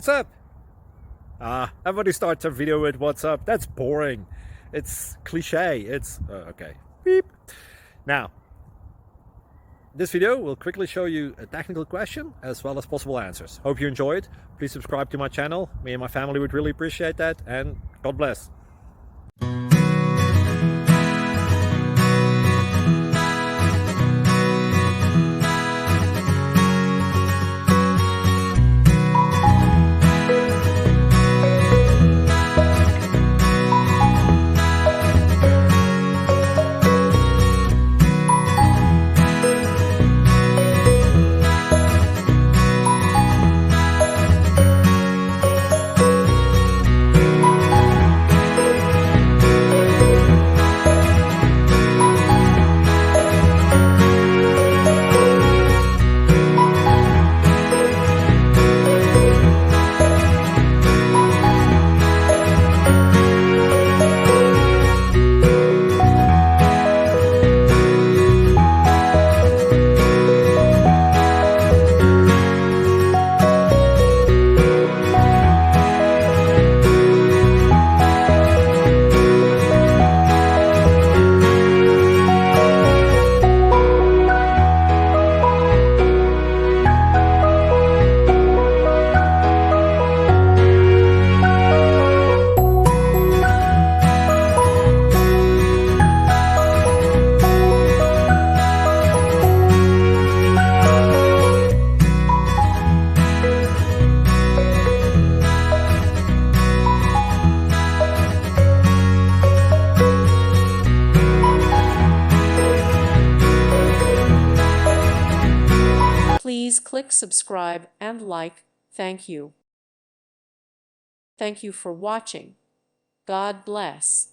What's up? Everybody starts a video with what's up. That's boring. It's cliche. It's okay. Beep. Now, this video will quickly show you a technical question as well as possible answers. Hope you enjoy it. Please subscribe to my channel. Me and my family would really appreciate that, and God bless. Please click subscribe and like. Thank you. Thank you for watching. God bless.